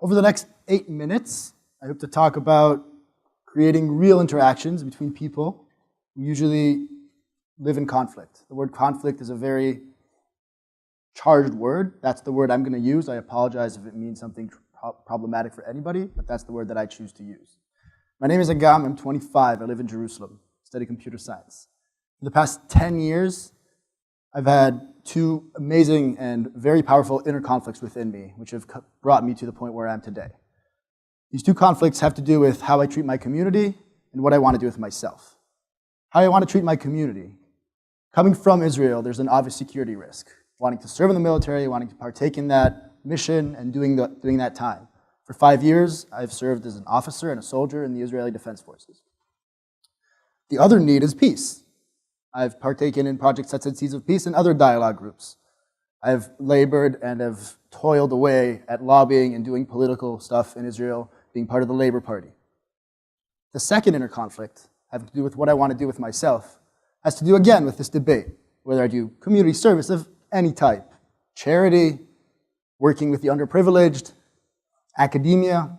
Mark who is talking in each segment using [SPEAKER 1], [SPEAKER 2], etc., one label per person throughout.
[SPEAKER 1] Over the next 8 minutes, I hope to talk about creating real interactions between people who usually live in conflict. The word conflict is a very charged word. That's the word I'm going to use. I apologize if it means something problematic for anybody, but that's the word that I choose to use. My name is Agam. I'm 25. I live in Jerusalem. I study computer science. For the past 10 years, I've had two amazing and very powerful inner conflicts within me, which have brought me to the point where I am today. These two conflicts have to do with how I treat my community and what I want to do with myself. How I want to treat my community. Coming from Israel, there's an obvious security risk. Wanting to serve in the military, wanting to partake in that mission, and doing that time. For 5 years, I've served as an officer and a soldier in the Israeli Defense Forces. The other need is peace. I've partaken in projects such as Seeds of Peace and other dialogue groups. I've labored and have toiled away at lobbying and doing political stuff in Israel, being part of the Labor Party. The second inner conflict, having to do with what I want to do with myself, has to do again with this debate, whether I do community service of any type, charity, working with the underprivileged, academia,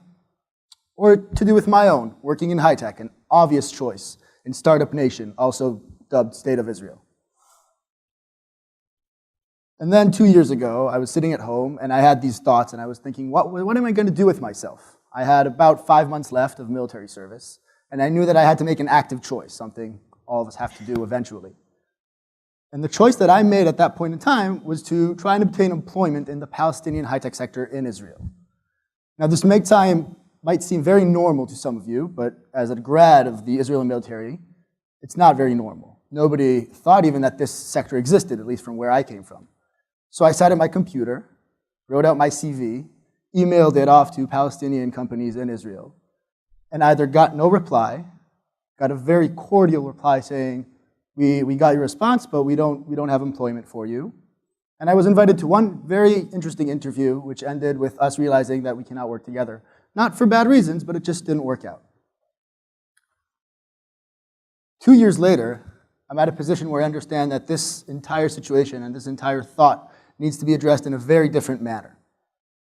[SPEAKER 1] or to do with my own, working in high tech, an obvious choice in Startup Nation, also dubbed State of Israel. And then 2 years ago, I was sitting at home and I had these thoughts and I was thinking, what am I going to do with myself? I had about 5 months left of military service and I knew that I had to make an active choice, something all of us have to do eventually. And the choice that I made at that point in time was to try and obtain employment in the Palestinian high-tech sector in Israel. Now this might seem very normal to some of you, but as a grad of the Israeli military, it's not very normal. Nobody thought even that this sector existed, at least from where I came from. So I sat at my computer, wrote out my CV, emailed it off to Palestinian companies in Israel, and either got no reply, got a very cordial reply saying, we got your response, but we don't have employment for you. And I was invited to one very interesting interview, which ended with us realizing that we cannot work together. Not for bad reasons, but it just didn't work out. 2 years later, I'm at a position where I understand that this entire situation and this entire thought needs to be addressed in a very different manner.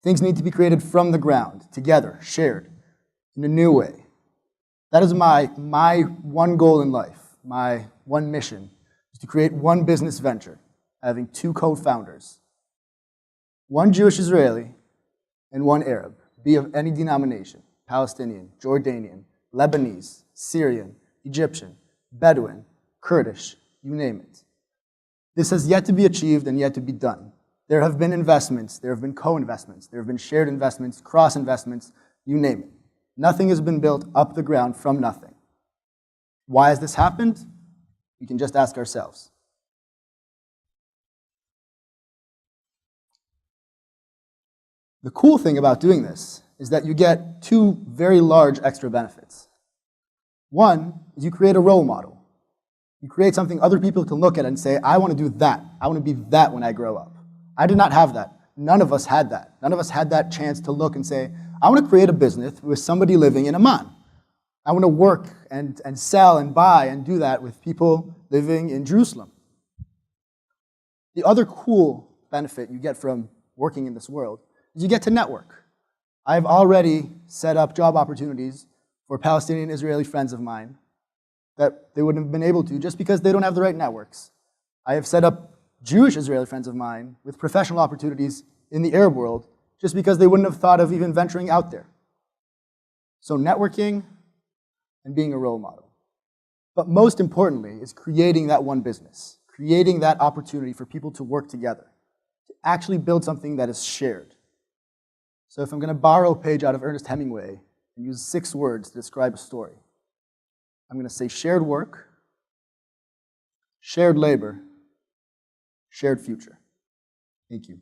[SPEAKER 1] Things need to be created from the ground, together, shared, in a new way. That is my one goal in life. My one mission is to create one business venture, having two co-founders, one Jewish Israeli and one Arab, be of any denomination, Palestinian, Jordanian, Lebanese, Syrian, Egyptian, Bedouin, Kurdish, you name it. This has yet to be achieved and yet to be done. There have been investments, there have been co-investments, there have been shared investments, cross-investments, you name it. Nothing has been built up the ground from nothing. Why has this happened? We can just ask ourselves. The cool thing about doing this is that you get two very large extra benefits. One is you create a role model. You create something other people can look at and say, I want to do that. I want to be that when I grow up. I did not have that. None of us had that. None of us had that chance to look and say, I want to create a business with somebody living in Amman. I want to work and sell and buy and do that with people living in Jerusalem. The other cool benefit you get from working in this world is you get to network. I've already set up job opportunities for Palestinian Israeli friends of mine that they wouldn't have been able to just because they don't have the right networks. I have set up Jewish Israeli friends of mine with professional opportunities in the Arab world just because they wouldn't have thought of even venturing out there. So networking and being a role model. But most importantly is creating that one business, creating that opportunity for people to work together, to actually build something that is shared. So if I'm going to borrow a page out of Ernest Hemingway and use 6 words to describe a story, I'm going to say shared work, shared labor, shared future. Thank you.